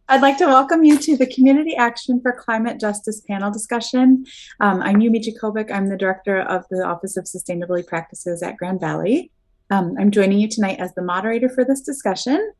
I'd like to welcome you to the Community Action for Climate Justice panel discussion. I'm Yumi Jakovic. I'm the director of the Office of Sustainability Practices at Grand Valley. I'm joining you tonight as the moderator for this discussion.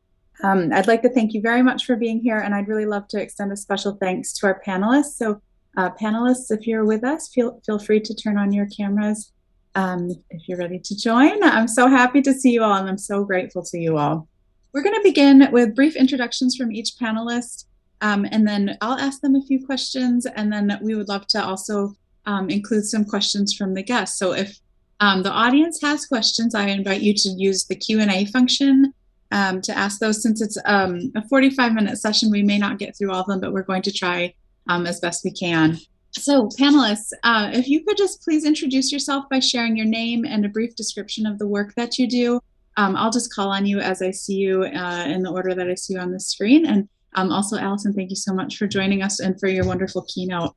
I'd like to thank you very much for being here, and I'd really love to extend a special thanks to our panelists. So panelists, if you're with us, feel free to turn on your cameras if you're ready to join. I'm so happy to see you all, and I'm so grateful to you all. We're going to begin with brief introductions from each panelist, and then I'll ask them a few questions, and then we would love to also include some questions from the guests. So if the audience has questions, I invite you to use the Q&A function to ask those. Since it's a 45-minute session, we may not get through all of them, but we're going to try as best we can. So panelists, if you could just please introduce yourself by sharing your name and a brief description of the work that you do. I'll just call on you as I see you in the order that I see you on the screen. And also, Allison, thank you so much for joining us and for your wonderful keynote.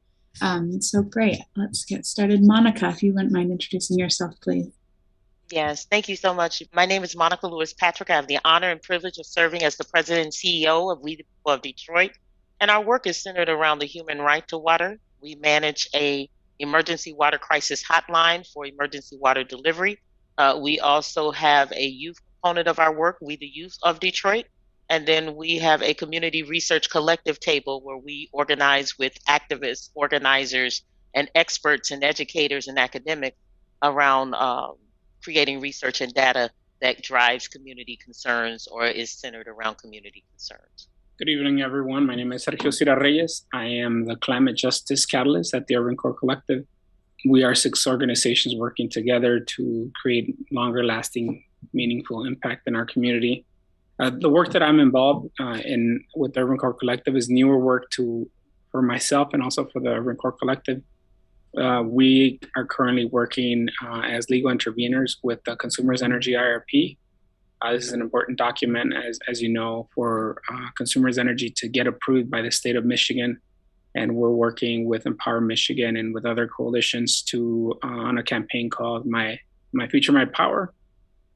So great. Let's get started. Monica, if you wouldn't mind introducing yourself, please. Yes, thank you so much. My name is Monica Lewis-Patrick. I have the honor and privilege of serving as the president and CEO of We the People of Detroit. And our work is centered around the human right to water. We manage an emergency water crisis hotline for emergency water delivery. We also have a youth component of our work, We the Youth of Detroit. And then we have a community research collective table where we organize with activists, organizers, and experts and educators and academics around creating research and data that drives community concerns or is centered around community concerns. Good evening, everyone. My name is Sergio Silarrelles. I am the Climate Justice Catalyst at the Urban Core Collective. We are 6 organizations working together to create longer lasting, meaningful impact in our community. The work that I'm involved in with the Urban Core Collective is newer work for myself and also for the Urban Core Collective. We are currently working as legal interveners with the Consumers Energy IRP. This is an important document, as you know, for Consumers Energy to get approved by the state of Michigan. And we're working with Empower Michigan and with other coalitions on a campaign called My Future, My Power,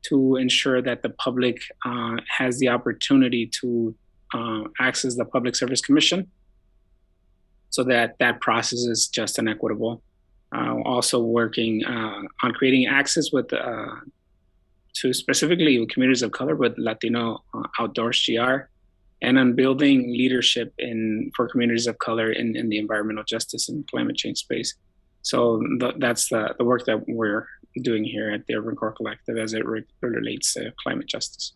to ensure that the public has the opportunity to access the Public Service Commission so that process is just and equitable. Also working on creating access to specifically with communities of color, with Latino Outdoors GR, and on building leadership for communities of color in the environmental justice and climate change space. So that's the work that we're doing here at the Urban Core Collective as it relates to climate justice.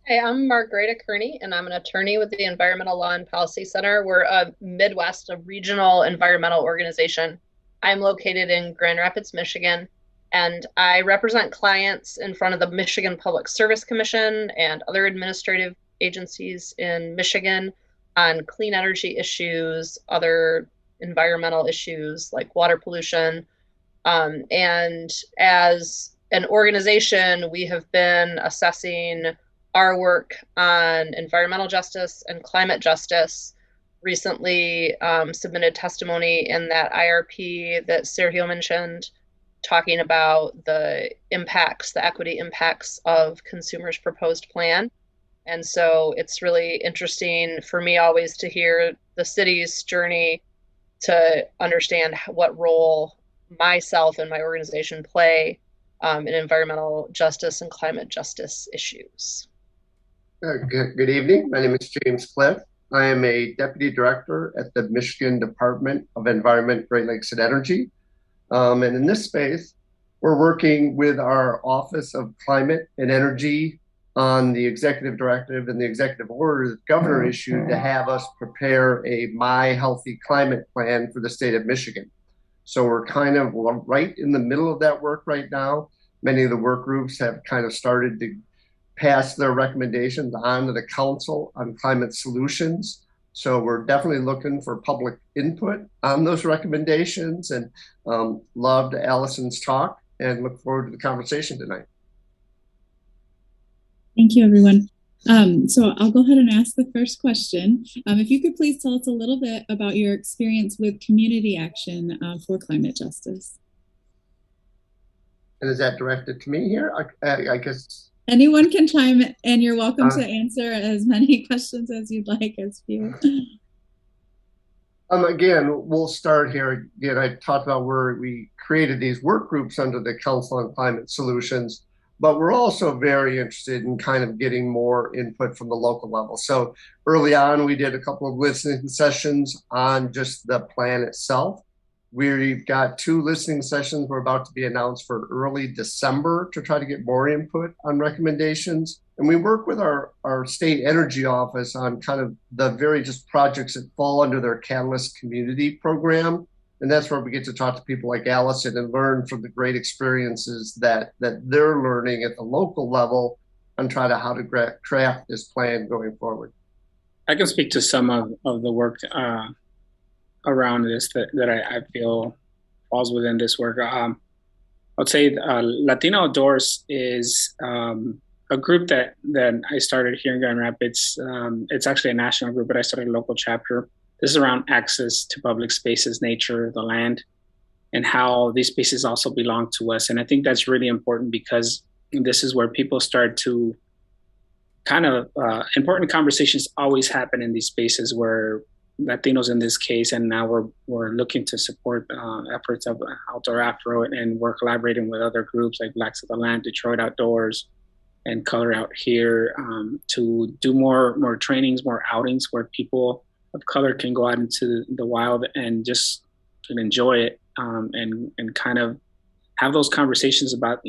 Hey, I'm Marguerita Kearney, and I'm an attorney with the Environmental Law and Policy Center. We're a Midwest, a regional environmental organization. I'm located in Grand Rapids, Michigan, and I represent clients in front of the Michigan Public Service Commission and other administrative agencies in Michigan on clean energy issues, other environmental issues like water pollution. And as an organization, we have been assessing our work on environmental justice and climate justice. Recently submitted testimony in that IRP that Sergio mentioned, talking about the impacts, the equity impacts of consumers' proposed plan. And so it's really interesting for me always to hear the city's journey to understand what role myself and my organization play in environmental justice and climate justice issues. Good evening. My name is James Cliff. I am a deputy director at the Michigan Department of Environment, Great Lakes and Energy. And in this space, we're working with our Office of Climate and Energy on the executive directive and the executive order that the governor issued to have us prepare a My Healthy Climate plan for the state of Michigan. So we're kind of right in the middle of that work right now. Many of the work groups have kind of started to pass their recommendations on to the Council on Climate Solutions. So we're definitely looking for public input on those recommendations, and loved Allison's talk and look forward to the conversation tonight. Thank you, everyone. So I'll go ahead and ask the first question. If you could please tell us a little bit about your experience with community action for climate justice. And is that directed to me here? I guess. Anyone can chime in, and you're welcome to Uh, answer as many questions as you'd like, as few. Again, we'll start here. Again, I talked about where we created these work groups under the Council on Climate Solutions, but we're also very interested in kind of getting more input from the local level. So early on, we did a couple of listening sessions on just the plan itself. We've got 2 listening sessions we're about to be announced for early December to try to get more input on recommendations. And we work with our state energy office on kind of the very just projects that fall under their Catalyst community program. And that's where we get to talk to people like Allison and learn from the great experiences that they're learning at the local level and try to how to craft this plan going forward. I can speak to some of the work around this that I feel falls within this work. I would say Latino Outdoors is a group that I started here in Grand Rapids. It's actually a national group, but I started a local chapter. This is around access to public spaces, nature, the land, and how these spaces also belong to us. And I think that's really important because this is where people start to kind of important conversations always happen in these spaces where Latinos in this case, and now we're looking to support efforts of Outdoor Afro, and we're collaborating with other groups like Blacks of the Land, Detroit Outdoors, and Color Out Here to do more trainings, more outings where people of color can go out into the wild and just enjoy it and kind of have those conversations about,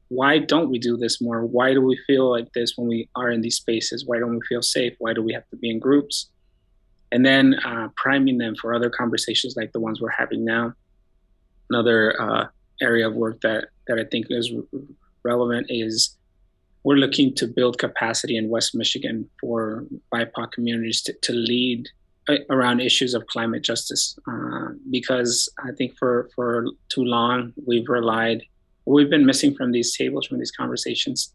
why don't we do this more? Why do we feel like this when we are in these spaces? Why don't we feel safe? Why do we have to be in groups? And then priming them for other conversations like the ones we're having now. Another area of work that I think is relevant is we're looking to build capacity in West Michigan for BIPOC communities to lead around issues of climate justice, because I think for too long we've been missing from these tables, from these conversations,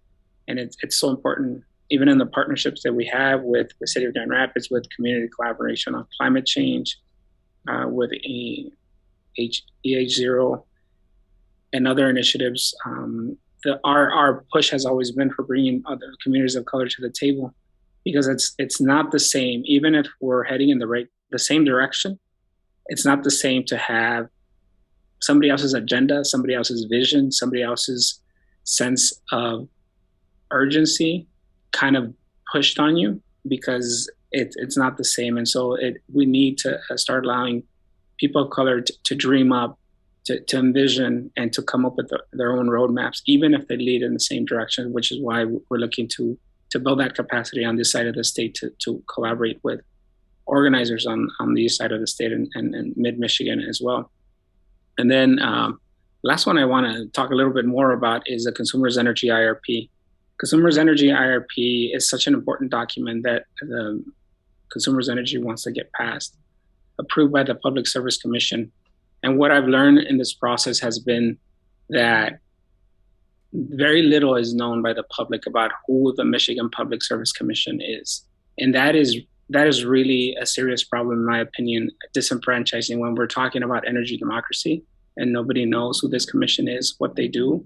and it's so important, even in the partnerships that we have with the City of Grand Rapids, with community collaboration on climate change, with EH0 and other initiatives. Our push has always been for bringing other communities of color to the table, because it's not the same. Even if we're heading in the same direction, it's not the same to have somebody else's agenda, somebody else's vision, somebody else's sense of urgency kind of pushed on you, because it's not the same. And so we need to start allowing people of color to dream up, to envision, and to come up with their own roadmaps, even if they lead in the same direction, which is why we're looking to build that capacity on this side of the state to collaborate with organizers on the east side of the state and mid-Michigan as well. And then last one I want to talk a little bit more about is the Consumers Energy IRP. Consumers Energy IRP is such an important document that the Consumers Energy wants to get passed, approved by the Public Service Commission. And what I've learned in this process has been that very little is known by the public about who the Michigan Public Service Commission is. And that is really a serious problem, in my opinion, disenfranchising when we're talking about energy democracy and nobody knows who this commission is, what they do.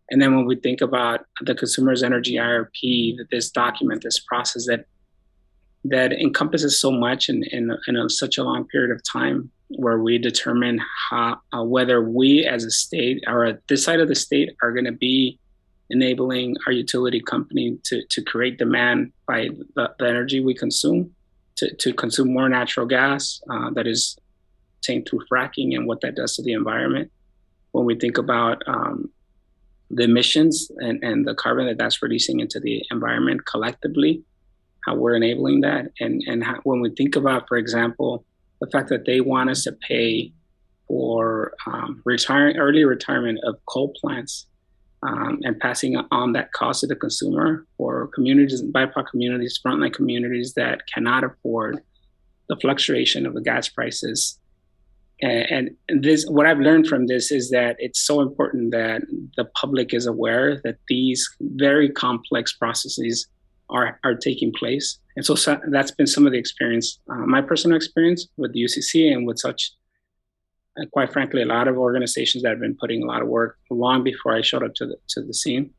And then when we think about the Consumers Energy IRP, this document, this process that encompasses so much in such a long period of time, where we determine whether we as a state or at this side of the state are going to be enabling our utility company to create demand by the energy we consume, to consume more natural gas that is obtained through fracking, and what that does to the environment. When we think about the emissions and the carbon that's releasing into the environment collectively, how we're enabling that, and how, when we think about, for example, the fact that they want us to pay for early retirement of coal plants and passing on that cost to the consumer for communities, BIPOC communities, frontline communities that cannot afford the fluctuation of the gas prices. And this, what I've learned from this is that it's so important that the public is aware that these very complex processes are taking place. And so that's been some of the experience, my personal experience with the UCC and with such, quite frankly, a lot of organizations that have been putting a lot of work long before I showed up to the scene.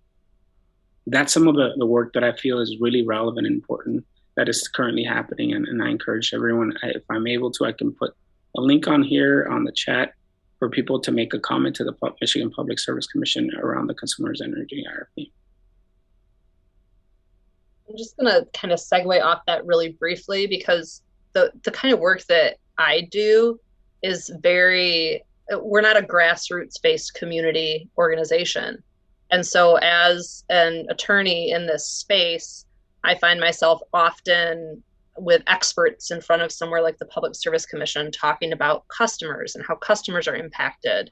that's some of the work that I feel is really relevant and important that is currently happening. And I encourage everyone, if I'm able to, I can put a link on here on the chat for people to make a comment to the Michigan Public Service Commission around the Consumer's Energy IRP. I'm just going to kind of segue off that really briefly, because the kind of work that I do is we're not a grassroots based community organization. And so as an attorney in this space, I find myself often with experts in front of somewhere like the Public Service Commission talking about customers and how customers are impacted.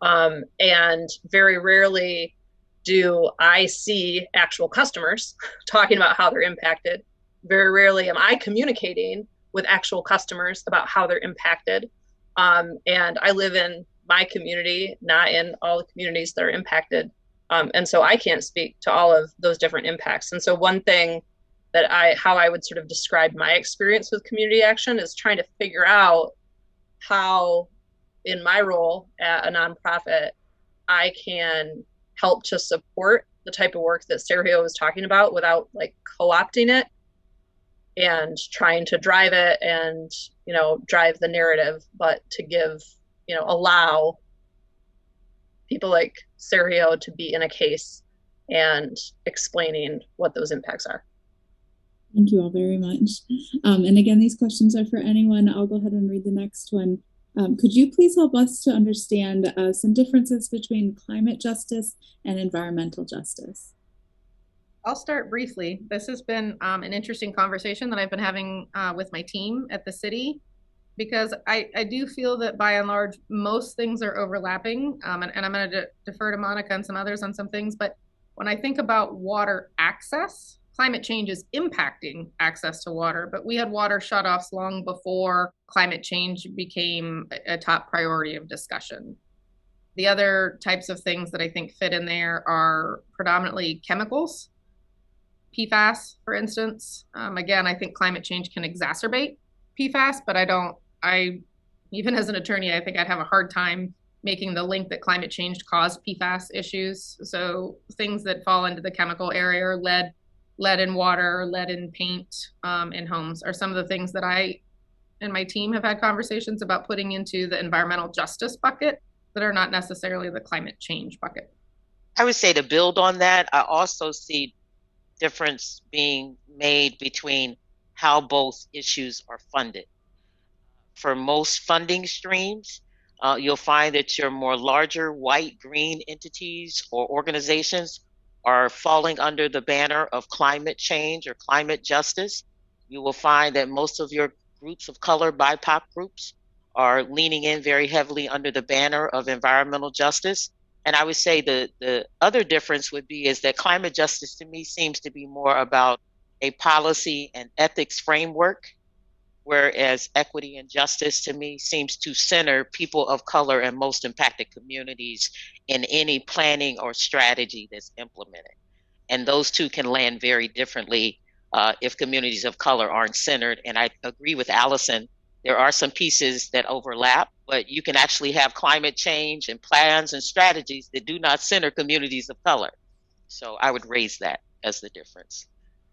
And very rarely do I see actual customers talking about how they're impacted. Very rarely am I communicating with actual customers about how they're impacted. And I live in my community, not in all the communities that are impacted. And so I can't speak to all of those different impacts. And so one thing that how I would sort of describe my experience with community action is trying to figure out how, in my role at a nonprofit, I can help to support the type of work that Sergio was talking about without like co-opting it and trying to drive it and, drive the narrative, but to give, allow people like Sergio to be in a case and explaining what those impacts are. Thank you all very much. And again, these questions are for anyone. I'll go ahead and read the next one. Could you please help us to understand some differences between climate justice and environmental justice? I'll start briefly. This has been an interesting conversation that I've been having with my team at the city, because I do feel that by and large, most things are overlapping. And I'm going to defer to Monica and some others on some things. But when I think about water access, climate change is impacting access to water, but we had water shutoffs long before climate change became a top priority of discussion. The other types of things that I think fit in there are predominantly chemicals, PFAS, for instance. Again, I think climate change can exacerbate PFAS, but even as an attorney, I think I'd have a hard time making the link that climate change caused PFAS issues. So things that fall into the chemical area are lead in water, lead in paint in homes are some of the things that I and my team have had conversations about putting into the environmental justice bucket that are not necessarily the climate change bucket. I would say, to build on that, I also see difference being made between how both issues are funded. For most funding streams, you'll find that your more larger white, green entities or organizations are falling under the banner of climate change or climate justice. You will find that most of your groups of color, BIPOC groups, are leaning in very heavily under the banner of environmental justice. And I would say the other difference would be is that climate justice to me seems to be more about a policy and ethics framework, whereas equity and justice to me seems to center people of color and most impacted communities in any planning or strategy that's implemented. And those two can land very differently if communities of color aren't centered. And I agree with Allison, there are some pieces that overlap, but you can actually have climate change and plans and strategies that do not center communities of color. So I would raise that as the difference.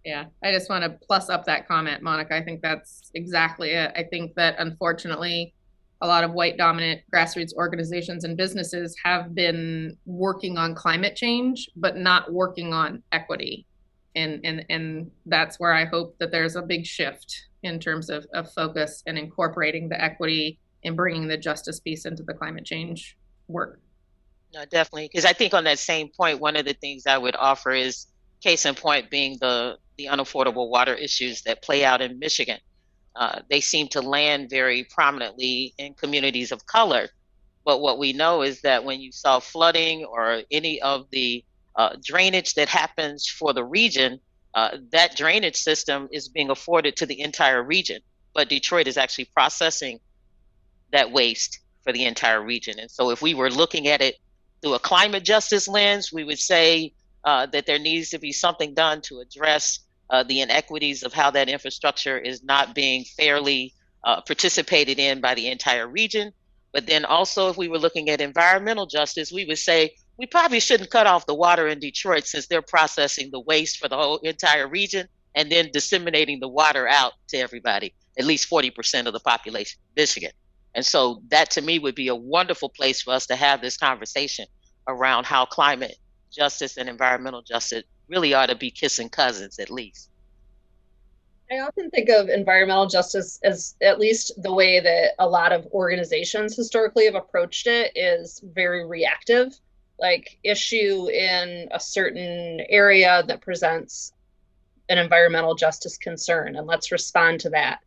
Yeah, I just want to plus up that comment, Monica. I think that's exactly it. I think that unfortunately, a lot of white dominant grassroots organizations and businesses have been working on climate change, but not working on equity. And that's where I hope that there's a big shift in terms of focus and incorporating the equity and bringing the justice piece into the climate change work. No, definitely. Because I think on that same point, one of the things I would offer is, case in point being the unaffordable water issues that play out in Michigan. They seem to land very prominently in communities of color. But what we know is that when you saw flooding or any of the drainage that happens for the region, that drainage system is being afforded to the entire region. But Detroit is actually processing that waste for the entire region. And so if we were looking at it through a climate justice lens, we would say that there needs to be something done to address the inequities of how that infrastructure is not being fairly participated in by the entire region. But then also, if we were looking at environmental justice, we would say, we probably shouldn't cut off the water in Detroit, since they're processing the waste for the whole entire region and then disseminating the water out to everybody, at least 40% of the population of Michigan. And so that, to me, would be a wonderful place for us to have this conversation around how climate justice and environmental justice really ought to be kissing cousins, at least. I often think of environmental justice as, at least the way that a lot of organizations historically have approached it, is very reactive. Like, issue in a certain area that presents an environmental justice concern, and let's respond to that.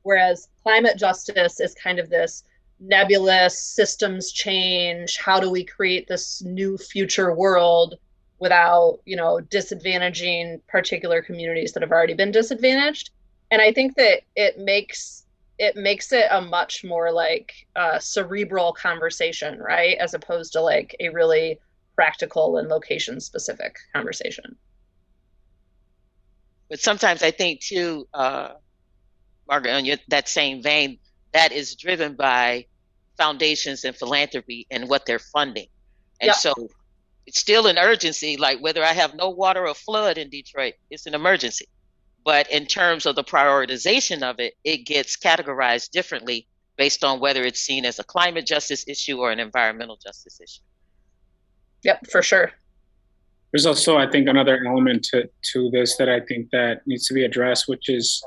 Whereas climate justice is kind of this nebulous systems change. How do we create this new future world without, disadvantaging particular communities that have already been disadvantaged? And I think that it makes it a much more like cerebral conversation, right? As opposed to like a really practical and location specific conversation. But sometimes I think too, Margaret, in that same vein, that is driven by foundations and philanthropy and what they're funding. And Yep. so it's still an urgency, like whether I have no water or flood in Detroit, it's an emergency. But in terms of the prioritization of it, it gets categorized differently based on whether it's seen as a climate justice issue or an environmental justice issue. Yep, for sure. There's also, I think, another element to this that I think that needs to be addressed, which is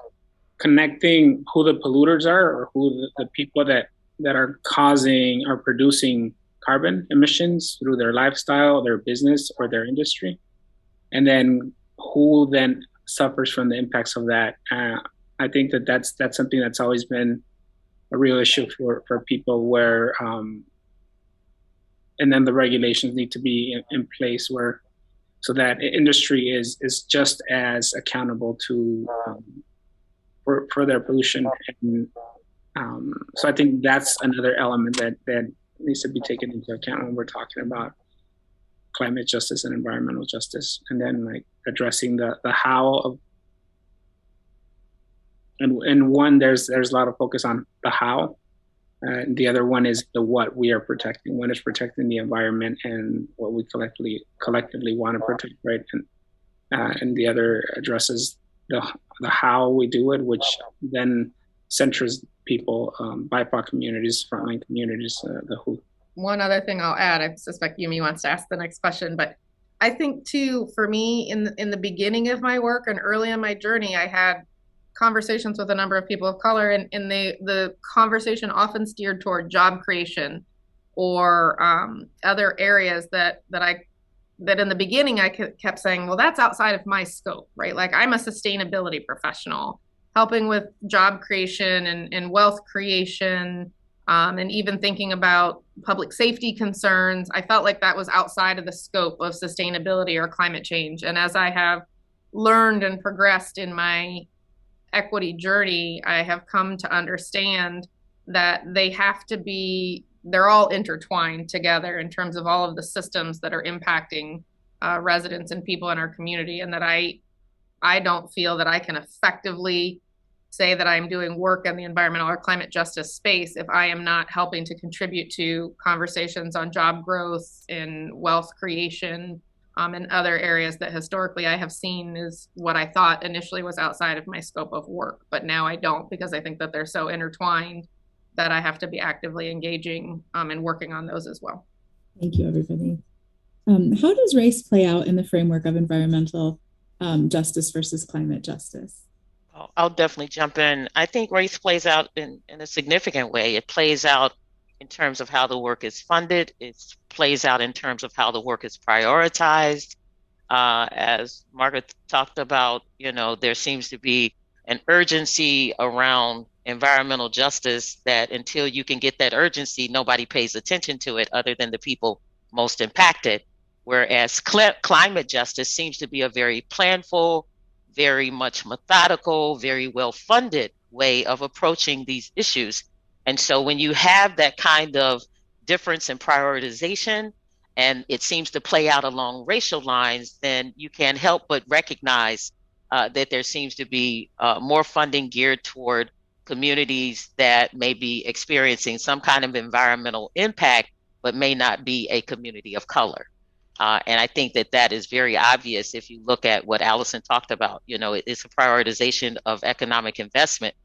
connecting who the polluters are, or who the people that are causing or producing carbon emissions through their lifestyle, their business, or their industry, and then who then suffers from the impacts of that. I think that's something that's always been a real issue for people, where and then the regulations need to be in place where, so that industry is just as accountable to for their pollution. And so I think that's another element that needs to be taken into account when we're talking about climate justice and environmental justice. And then like addressing the how of, and one, there's a lot of focus on the how, and the other one is the what we are protecting. One is protecting the environment and what we collectively want to protect, right? And the other addresses the how we do it, which then centers people, BIPOC communities, frontline communities, the who. One other thing I'll add, I suspect Yumi wants to ask the next question, but I think too, for me, in the beginning of my work and early in my journey, I had conversations with a number of people of color, and the conversation often steered toward job creation or other areas that in the beginning I kept saying, well, that's outside of my scope, right? Like, I'm a sustainability professional helping with job creation and wealth creation, and even thinking about public safety concerns. I felt like that was outside of the scope of sustainability or climate change. And as I have learned and progressed in my equity journey, I have come to understand that they're all intertwined together in terms of all of the systems that are impacting residents and people in our community. And that I don't feel that I can effectively say that I'm doing work in the environmental or climate justice space if I am not helping to contribute to conversations on job growth and wealth creation, and other areas that historically I have seen is what I thought initially was outside of my scope of work. But now I don't, because I think that they're so intertwined that I have to be actively engaging and working on those as well. Thank you, everybody. How does race play out in the framework of environmental justice versus climate justice? I'll definitely jump in. I think race plays out in a significant way. It plays out in terms of how the work is funded. It plays out in terms of how the work is prioritized. As Margaret talked about, there seems to be an urgency around environmental justice that until you can get that urgency, nobody pays attention to it other than the people most impacted. Whereas climate justice seems to be a very planful, very much methodical, very well-funded way of approaching these issues. And so when you have that kind of difference in prioritization, and it seems to play out along racial lines, then you can't help but recognize that there seems to be more funding geared toward communities that may be experiencing some kind of environmental impact, but may not be a community of color. And I think that that is very obvious if you look at what Allison talked about. It's a prioritization of economic investment,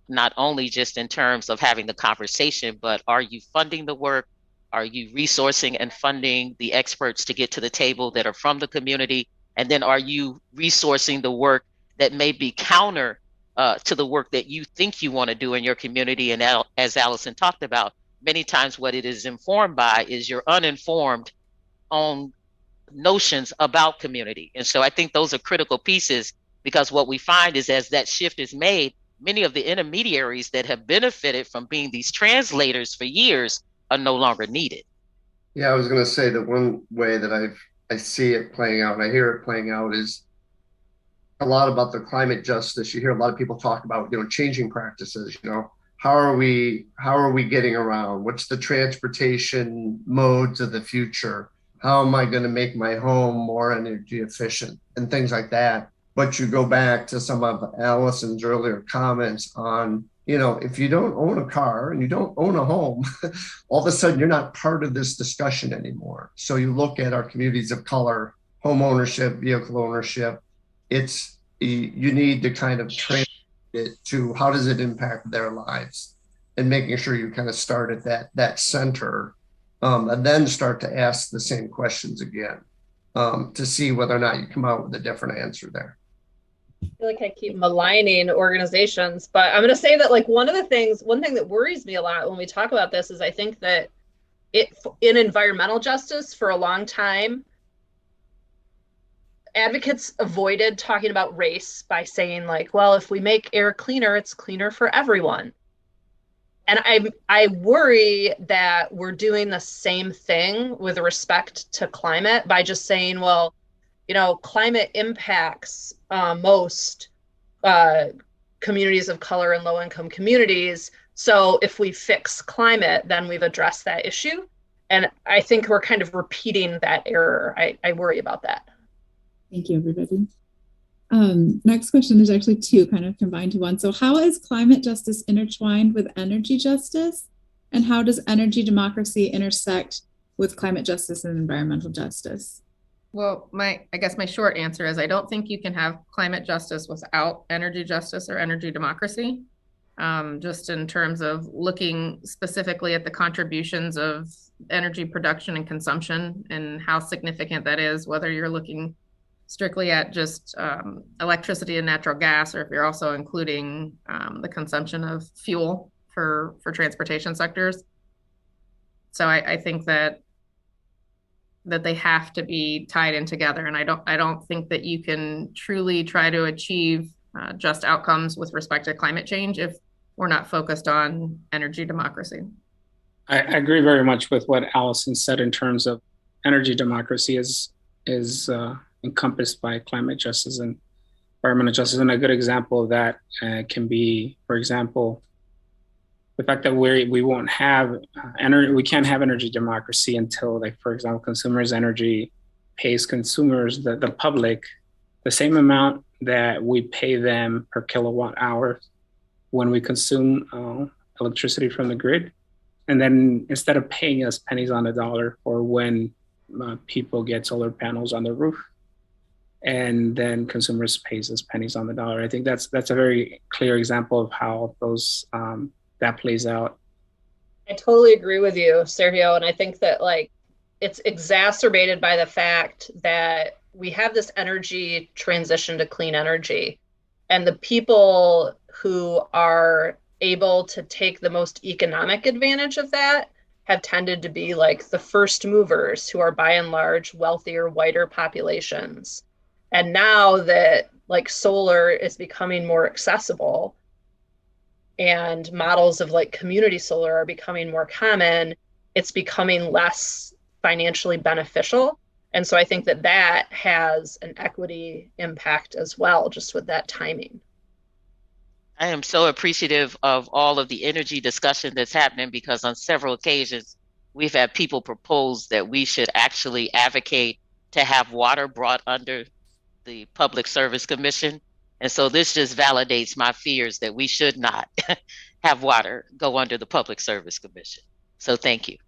not only just in terms of having the conversation, but are you funding the work? Are you resourcing and funding the experts to get to the table that are from the community? And then are you resourcing the work that may be counter to the work that you think you want to do in your community? And as Allison talked about, many times what it is informed by is your uninformed on notions about community. And so I think those are critical pieces, because what we find is as that shift is made, many of the intermediaries that have benefited from being these translators for years are no longer needed. Yeah, I was going to say that one way that I see it playing out and I hear it playing out is a lot about the climate justice. You hear a lot of people talk about, changing practices, how are we getting around? What's the transportation modes of the future? How am I going to make my home more energy efficient and things like that? But you go back to some of Allison's earlier comments on, if you don't own a car and you don't own a home, all of a sudden you're not part of this discussion anymore. So you look at our communities of color, home ownership, vehicle ownership, you need to kind of translate it to how does it impact their lives, and making sure you kind of start at that center, and then start to ask the same questions again, to see whether or not you come out with a different answer there. I feel like I keep maligning organizations, but I'm going to say that one thing that worries me a lot when we talk about this is I think that in environmental justice for a long time, advocates avoided talking about race by saying well, if we make air cleaner, it's cleaner for everyone. And I worry that we're doing the same thing with respect to climate by just saying, well, climate impacts most communities of color and low-income communities. So if we fix climate, then we've addressed that issue. And I think we're kind of repeating that error. I worry about that. Thank you, everybody. Next question is actually two kind of combined to one. So how is climate justice intertwined with energy justice? And how does energy democracy intersect with climate justice and environmental justice? Well, I guess my short answer is I don't think you can have climate justice without energy justice or energy democracy. Just in terms of looking specifically at the contributions of energy production and consumption and how significant that is, whether you're looking strictly at just electricity and natural gas, or if you're also including the consumption of fuel for transportation sectors. So I think that they have to be tied in together, and I don't think that you can truly try to achieve just outcomes with respect to climate change if we're not focused on energy democracy. I agree very much with what Allison said in terms of energy democracy is encompassed by climate justice and environmental justice. And a good example of that can be, for example, the fact that we won't have we can't have energy democracy until, like, for example, consumers' energy pays consumers, the public, the same amount that we pay them per kilowatt hour when we consume electricity from the grid. And then instead of paying us pennies on the dollar for when people get solar panels on their roof, and then consumers pays us pennies on the dollar. I think that's a very clear example of how those that plays out. I totally agree with you, Sergio. And I think that it's exacerbated by the fact that we have this energy transition to clean energy. And the people who are able to take the most economic advantage of that have tended to be the first movers, who are by and large wealthier, whiter populations. And now that solar is becoming more accessible and models of community solar are becoming more common, it's becoming less financially beneficial. And so I think that has an equity impact as well, just with that timing. I am so appreciative of all of the energy discussion that's happening, because on several occasions we've had people propose that we should actually advocate to have water brought under the Public Service Commission. And so this just validates my fears that we should not have water go under the Public Service Commission. So thank you.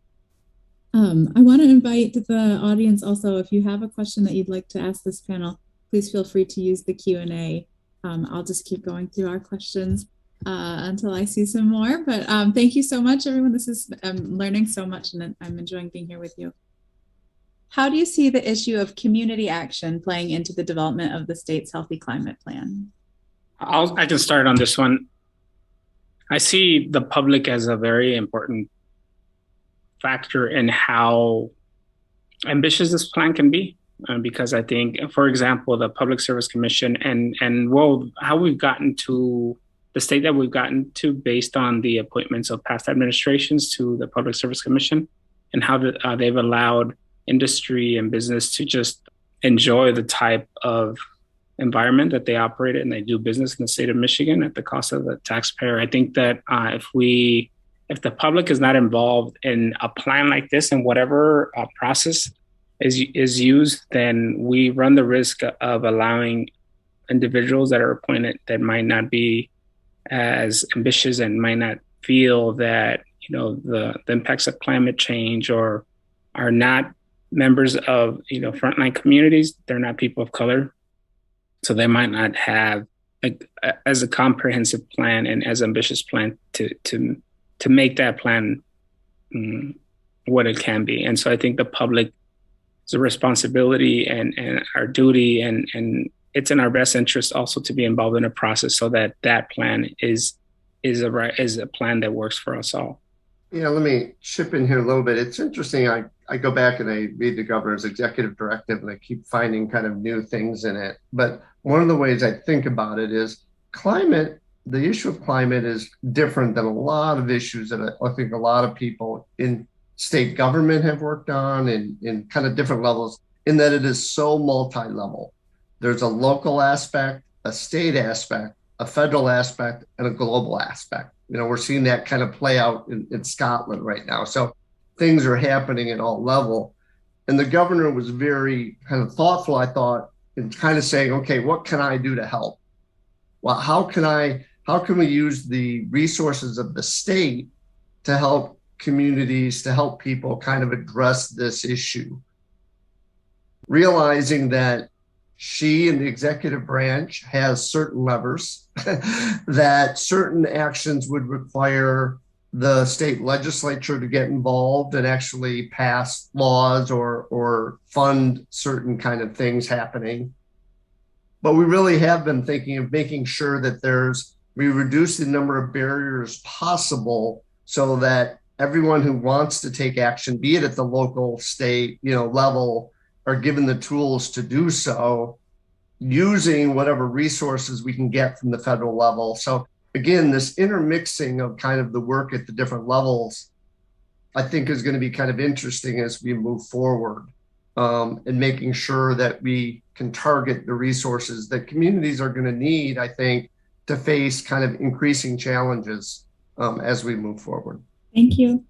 I want to invite the audience also, if you have a question that you'd like to ask this panel, please feel free to use the Q&A. I'll just keep going through our questions until I see some more. But thank you so much, everyone. I'm learning so much, and I'm enjoying being here with you. How do you see the issue of community action playing into the development of the state's healthy climate plan? I can start on this one. I see the public as a very important factor in how ambitious this plan can be. Because I think, for example, the Public Service Commission and how we've gotten to the state that we've gotten to based on the appointments of past administrations to the Public Service Commission, and how they've allowed industry and business to just enjoy the type of environment that they operate in and they do business in the state of Michigan at the cost of the taxpayer. I think that if the public is not involved in a plan like this and whatever process is used, then we run the risk of allowing individuals that are appointed that might not be as ambitious and might not feel that the impacts of climate change, or are not members of frontline communities. They're not people of color, so they might not have as a comprehensive plan and as ambitious plan to make that plan what it can be. And so I think the public is a responsibility and our duty, and it's in our best interest also to be involved in a process so that plan is a plan that works for us all. Yeah, let me chip in here a little bit. It's interesting. I go back and I read the governor's executive directive, and I keep finding kind of new things in it. But one of the ways I think about it is climate. The issue of climate is different than a lot of issues that I think a lot of people in state government have worked on in kind of different levels, in that it is so multi-level. There's a local aspect, a state aspect, a federal aspect, and a global aspect. We're seeing that kind of play out in Scotland right now. So things are happening at all level. And the governor was very kind of thoughtful, I thought, in kind of saying, okay, what can I do to help? Well, how can we use the resources of the state to help communities, to help people kind of address this issue? Realizing that she and the executive branch has certain levers, that certain actions would require the state legislature to get involved and actually pass laws or fund certain kind of things happening. But we really have been thinking of making sure that we reduce the number of barriers possible so that everyone who wants to take action, be it at the local, state, level, are given the tools to do so, using whatever resources we can get from the federal level. So again, this intermixing of kind of the work at the different levels, I think is going to be kind of interesting as we move forward, and making sure that we can target the resources that communities are going to need, I think, to face kind of increasing challenges as we move forward. Thank you.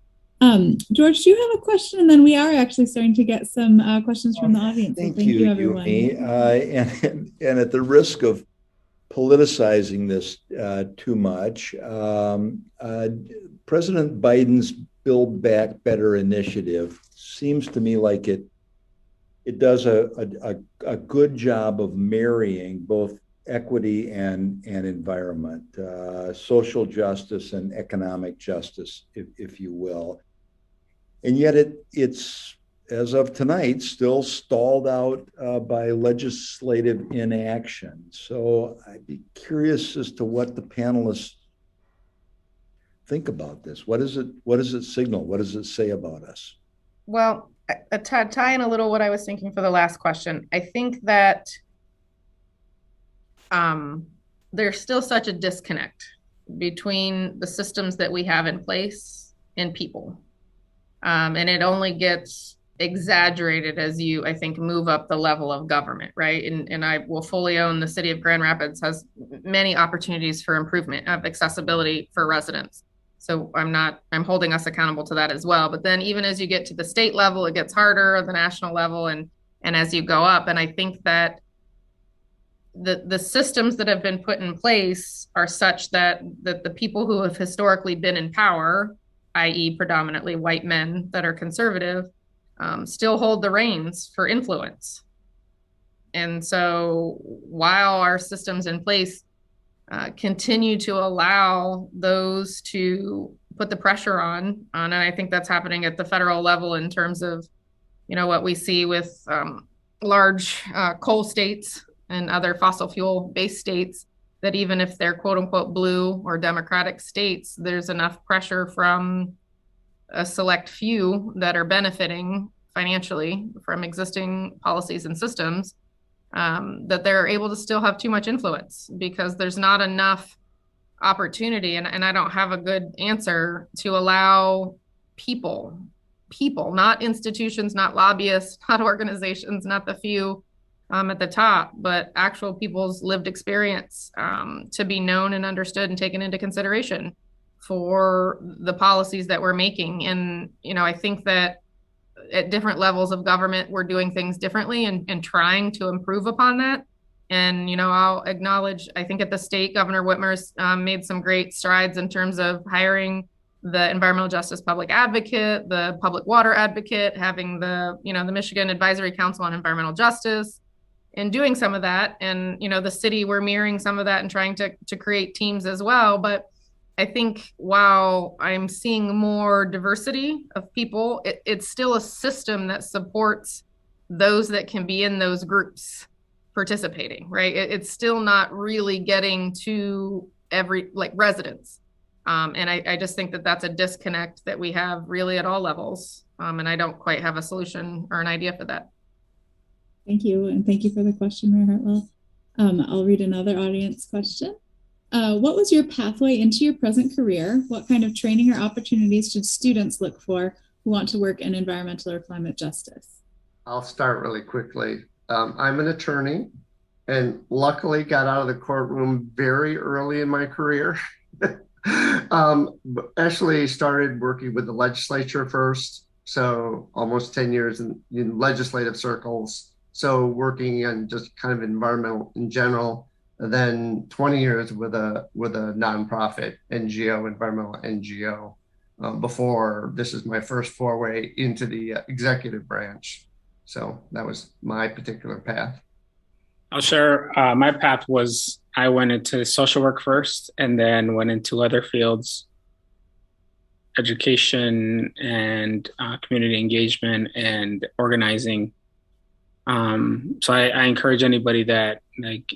George, do you have a question? And then we are actually starting to get some questions from the audience. Thank you, everyone. And at the risk of politicizing this too much, President Biden's Buildback Better initiative seems to me like it does a good job of marrying both equity and environment, social justice and economic justice, if you will. And yet it's, as of tonight, still stalled out by legislative inaction. So I'd be curious as to what the panelists think about this. What does it signal? What does it say about us? Well, tie in a little what I was thinking for the last question. I think that there's still such a disconnect between the systems that we have in place and people. And it only gets exaggerated as you, I think, move up the level of government, right? And I will fully own the city of Grand Rapids has many opportunities for improvement of accessibility for residents. So I'm holding us accountable to that as well. But then even as you get to the state level, it gets harder, the national level, and as you go up. And I think that the systems that have been put in place are such that the people who have historically been in power i.e. predominantly white men that are conservative, still hold the reins for influence. And so while our systems in place continue to allow those to put the pressure on, and I think that's happening at the federal level in terms of, what we see with large coal states and other fossil fuel based states, that even if they're quote unquote blue or democratic states, there's enough pressure from a select few that are benefiting financially from existing policies and systems, that they're able to still have too much influence because there's not enough opportunity. And I don't have a good answer to allow people, not institutions, not lobbyists, not organizations, not the few at the top, but actual people's lived experience to be known and understood and taken into consideration for the policies that we're making. And, I think that at different levels of government, we're doing things differently and trying to improve upon that. And, I'll acknowledge, I think at the state, Governor Whitmer's made some great strides in terms of hiring the environmental justice public advocate, the public water advocate, having the Michigan Advisory Council on Environmental Justice, and doing some of that. And, the city, we're mirroring some of that and trying to create teams as well. But I think while I'm seeing more diversity of people, it's still a system that supports those that can be in those groups participating, right? It's still not really getting to every residents. And I just think that that's a disconnect that we have really at all levels. And I don't quite have a solution or an idea for that. Thank you. And thank you for the question, Mayor Hartwell. I'll read another audience question. What was your pathway into your present career? What kind of training or opportunities should students look for who want to work in environmental or climate justice? I'll start really quickly. I'm an attorney and luckily got out of the courtroom very early in my career. Actually started working with the legislature first. So almost 10 years in legislative circles. So working on just kind of environmental in general. And then 20 years with a nonprofit NGO, environmental NGO, before this is my first foray into the executive branch. So that was my particular path. I'll share. My path was I went into social work first and then went into other fields, education and community engagement and organizing. So I encourage anybody that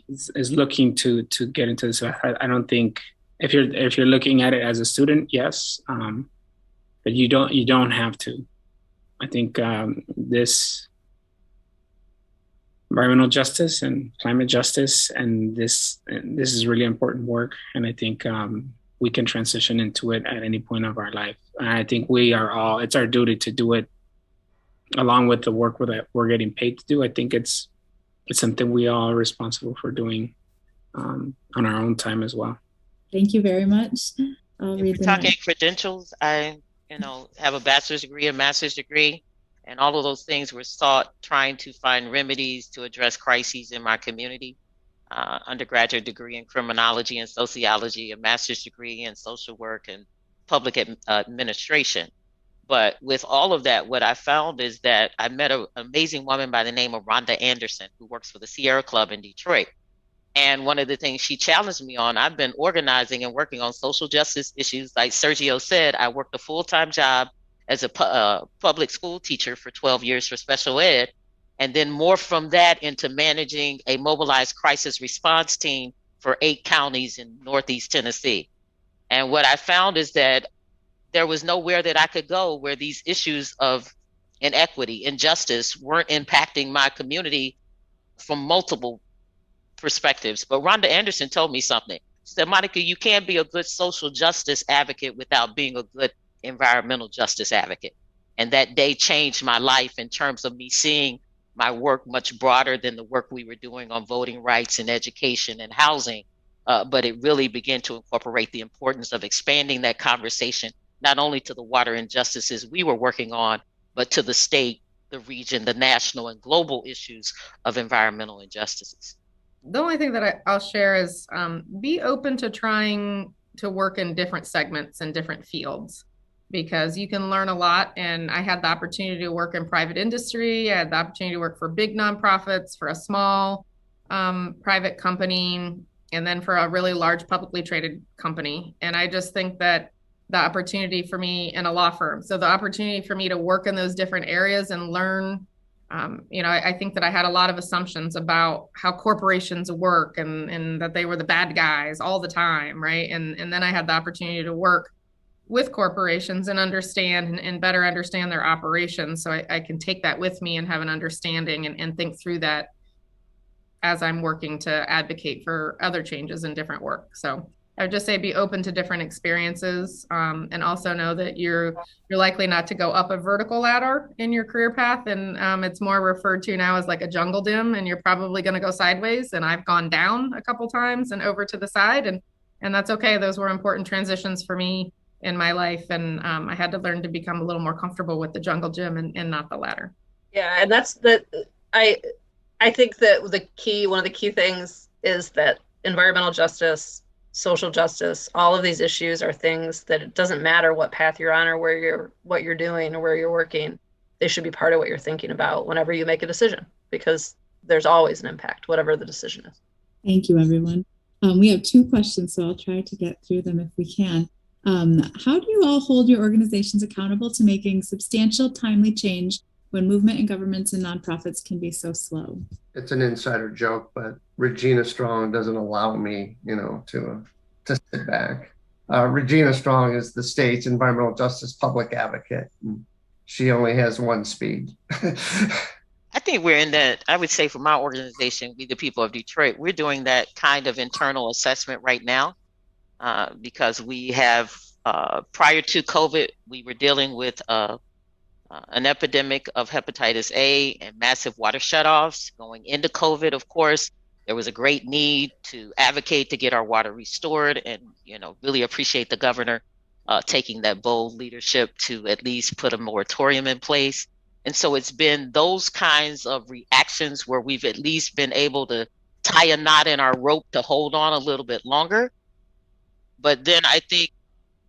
is looking to get into this. I don't think if you're looking at it as a student, yes, but you don't have to. I think this environmental justice and climate justice and this is really important work, and I think we can transition into it at any point of our life. And I think it's our duty to do it along with the work that we're getting paid to do. I think it's something we all are responsible for doing on our own time as well. Thank you very much. If we're talking credentials, I have a bachelor's degree, a master's degree, and all of those things were sought trying to find remedies to address crises in my community. Undergraduate degree in criminology and sociology, a master's degree in social work and public administration. But with all of that, what I found is that I met an amazing woman by the name of Rhonda Anderson, who works for the Sierra Club in Detroit. And one of the things she challenged me on, I've been organizing and working on social justice issues. Like Sergio said, I worked a full-time job as a public school teacher for 12 years for special ed, and then more from that into managing a mobilized crisis response team for 8 counties in Northeast Tennessee. And what I found is that there was nowhere that I could go where these issues of inequity, injustice weren't impacting my community from multiple perspectives. But Rhonda Anderson told me something. She said, Monica, you can't be a good social justice advocate without being a good environmental justice advocate. And that day changed my life in terms of me seeing my work much broader than the work we were doing on voting rights and education and housing. But it really began to incorporate the importance of expanding that conversation, not only to the water injustices we were working on, but to the state, the region, the national and global issues of environmental injustices. The only thing that I'll share is be open to trying to work in different segments and different fields, because you can learn a lot. And I had the opportunity to work in private industry. I had the opportunity to work for big nonprofits, for a small private company, and then for a really large publicly traded company. And I just think that the opportunity for me in a law firm, so the opportunity for me to work in those different areas and learn, I think that I had a lot of assumptions about how corporations work and that they were the bad guys all the time, right? And then I had the opportunity to work with corporations and understand and better understand their operations. So I can take that with me and have an understanding and think through that as I'm working to advocate for other changes in different work. So I would just say be open to different experiences, and also know that you're likely not to go up a vertical ladder in your career path, and it's more referred to now as like a jungle gym, and you're probably going to go sideways. And I've gone down a couple times and over to the side, and that's okay. Those were important transitions for me in my life, and I had to learn to become a little more comfortable with the jungle gym and not the ladder. Yeah, and that's I think that one of the key things is that environmental justice, social justice, all of these issues are things that it doesn't matter what path you're on or what you're doing or where you're working. They should be part of what you're thinking about whenever you make a decision, because there's always an impact, whatever the decision is. Thank you, everyone. We have 2 questions, so I'll try to get through them if we can. How do you all hold your organizations accountable to making substantial, timely change when movement in governments and nonprofits can be so slow? It's an insider joke, but Regina Strong doesn't allow me, to sit back. Regina Strong is the state's environmental justice public advocate. She only has one speed. I think we're in that, I would say for my organization, We the People of Detroit, we're doing that kind of internal assessment right now, because we have, prior to COVID, we were dealing with an epidemic of hepatitis A and massive water shutoffs. Going into COVID, of course, there was a great need to advocate to get our water restored, and really appreciate the governor taking that bold leadership to at least put a moratorium in place. And so it's been those kinds of reactions where we've at least been able to tie a knot in our rope to hold on a little bit longer. But then I think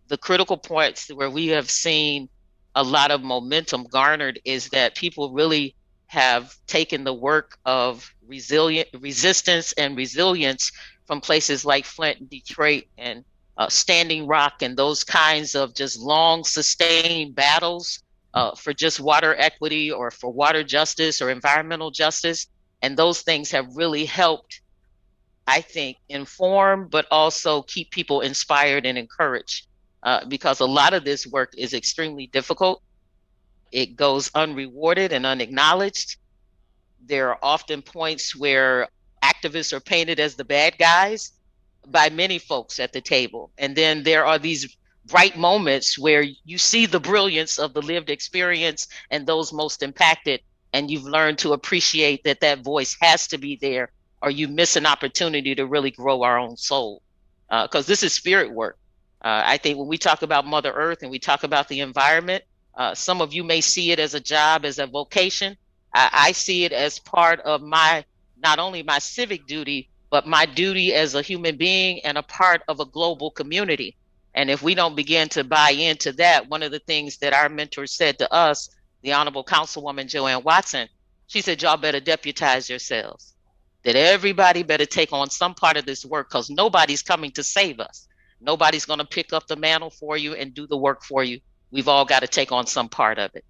the critical points where we have seen a lot of momentum garnered is that people really have taken the work of resistance and resilience from places like Flint and Detroit and Standing Rock, and those kinds of just long sustained battles for just water equity or for water justice or environmental justice. And those things have really helped, I think, inform, but also keep people inspired and encouraged. Because a lot of this work is extremely difficult. It goes unrewarded and unacknowledged. There are often points where activists are painted as the bad guys by many folks at the table. And then there are these bright moments where you see the brilliance of the lived experience and those most impacted, and you've learned to appreciate that voice has to be there, or you miss an opportunity to really grow our own soul. Because this is spirit work. I think when we talk about Mother Earth and we talk about the environment, some of you may see it as a job, as a vocation. I see it as part of not only my civic duty, but my duty as a human being and a part of a global community. And if we don't begin to buy into that, one of the things that our mentor said to us, the Honorable Councilwoman Joanne Watson, she said, y'all better deputize yourselves, that everybody better take on some part of this work, because nobody's coming to save us. Nobody's going to pick up the mantle for you and do the work for you. We've all got to take on some part of it.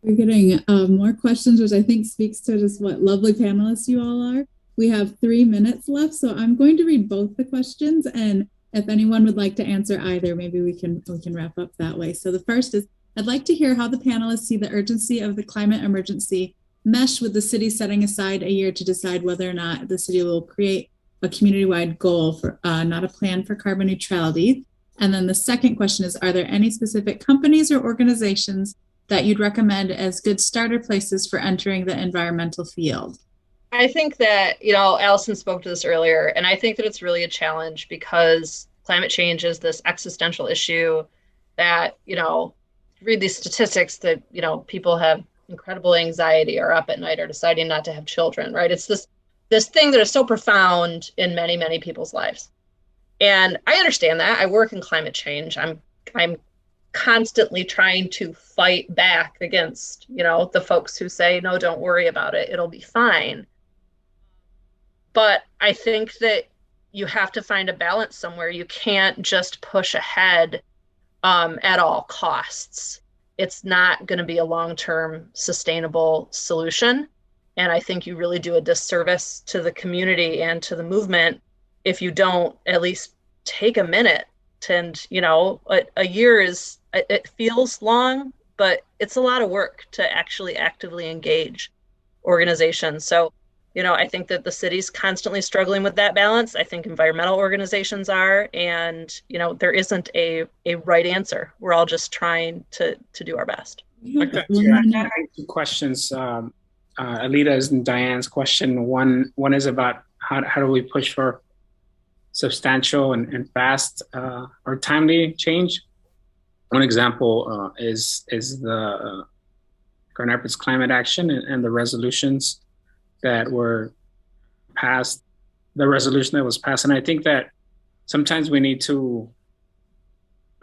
We're getting more questions, which I think speaks to just what lovely panelists you all are. We have 3 minutes left, so I'm going to read both the questions, and if anyone would like to answer either, maybe we can wrap up that way. So the first is, I'd like to hear how the panelists see the urgency of the climate emergency mesh with the city setting aside a year to decide whether or not the city will create a community-wide goal for not a plan for carbon neutrality. And then the second question is, are there any specific companies or organizations that you'd recommend as good starter places for entering the environmental field? I think that, Allison spoke to this earlier, and I think that it's really a challenge because climate change is this existential issue that, read these statistics that, people have incredible anxiety, are up at night, or deciding not to have children, right? It's this thing that is so profound in many, many people's lives. And I understand that. I work in climate change. I'm constantly trying to fight back against, the folks who say, no, don't worry about it, it'll be fine. But I think that you have to find a balance somewhere. You can't just push ahead at all costs. It's not going to be a long-term sustainable solution. And I think you really do a disservice to the community and to the movement if you don't at least take a minute. And, a year it feels long, but it's a lot of work to actually actively engage organizations. So, I think that the city's constantly struggling with that balance. I think environmental organizations are, and, there isn't a right answer. We're all just trying to do our best. Okay. Two questions. Alita's and Diane's question. One is about how do we push for substantial and fast or timely change. One example is the Grand Rapids Climate Action and the resolutions that were passed, the resolution that was passed. And I think that sometimes we need to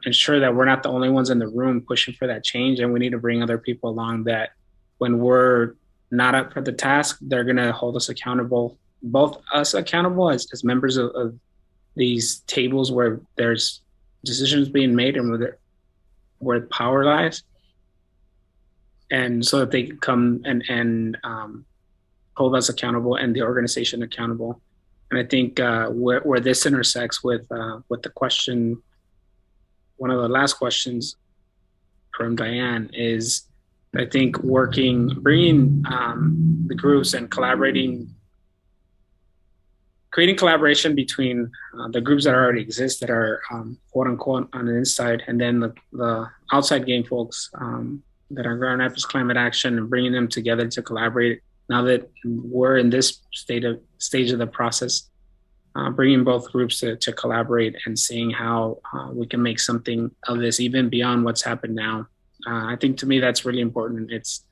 ensure that we're not the only ones in the room pushing for that change, and we need to bring other people along that when we're not up for the task, they're going to hold us accountable, both us accountable as members of these tables where there's decisions being made and where power lies. And so that they can come and hold us accountable and the organization accountable. And I think where this intersects with the question, one of the last questions from Diane is, I think bringing the groups and creating collaboration between the groups that already exist that are quote unquote on the inside, and then the outside game folks that are Grand Rapids Climate Action, and bringing them together to collaborate. Now that we're in this stage of the process, bringing both groups to collaborate and seeing how we can make something of this even beyond what's happened now. I think to me that's really important. It's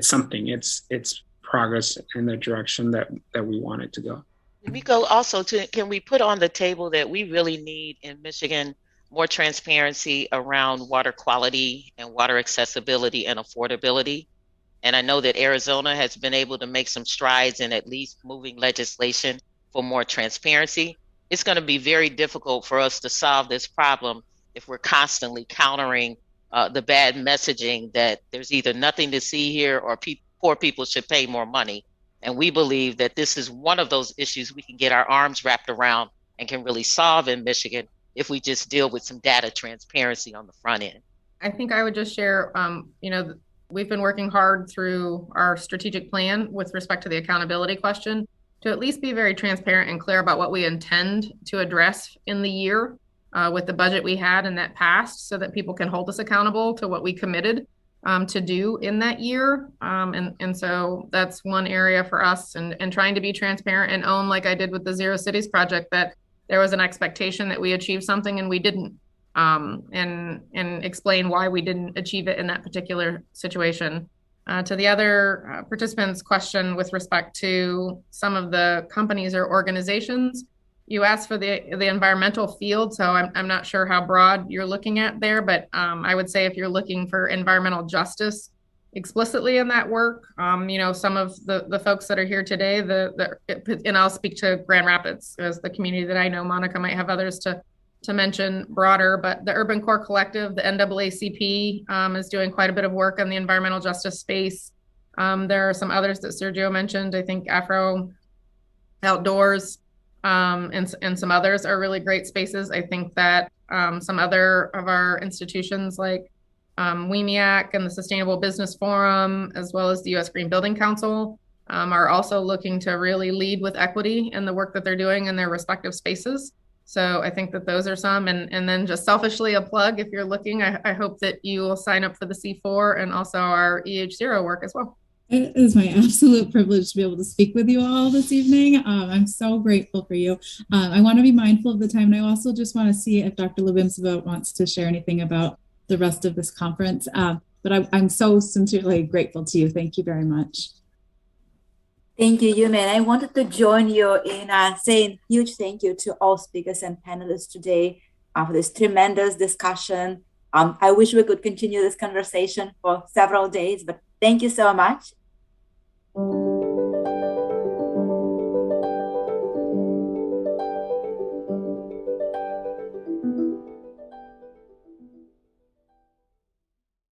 something. It's progress in the direction that we want it to go. Miko, also, can we put on the table that we really need in Michigan more transparency around water quality and water accessibility and affordability? And I know that Arizona has been able to make some strides in at least moving legislation for more transparency. It's going to be very difficult for us to solve this problem if we're constantly countering the bad messaging that there's either nothing to see here or poor people should pay more money. And we believe that this is one of those issues we can get our arms wrapped around and can really solve in Michigan if we just deal with some data transparency on the front end. I think I would just share, we've been working hard through our strategic plan with respect to the accountability question to at least be very transparent and clear about what we intend to address in the year with the budget we had and that passed, so that people can hold us accountable to what we committed to do in that year. And so that's one area for us, and trying to be transparent and own, like I did with the Zero Cities project, that there was an expectation that we achieved something and we didn't, and explain why we didn't achieve it in that particular situation. To the other participants' question with respect to some of the companies or organizations, you asked for the environmental field, so I'm not sure how broad you're looking at there, but I would say if you're looking for environmental justice explicitly in that work, some of the folks that are here today, and I'll speak to Grand Rapids as the community that I know. Monica might have others to mention broader, but the Urban Core Collective, the NAACP, is doing quite a bit of work on the environmental justice space. There are some others that Sergio mentioned. I think Afro Outdoors, and some others are really great spaces. I think that some other of our institutions like WEMIAC and the Sustainable Business Forum, as well as the U.S. Green Building Council, are also looking to really lead with equity in the work that they're doing in their respective spaces. So I think that those are some, and then just selfishly a plug, if you're looking, I hope that you will sign up for the C4 and also our EH0 work as well. It is my absolute privilege to be able to speak with you all this evening. I'm so grateful for you. I want to be mindful of the time, and I also just want to see if Dr. Lubimsova wants to share anything about the rest of this conference. But I'm so sincerely grateful to you. Thank you very much. Thank you, Yumin. I wanted to join you in saying huge thank you to all speakers and panelists today for this tremendous discussion. I wish we could continue this conversation for several days, but thank you so much.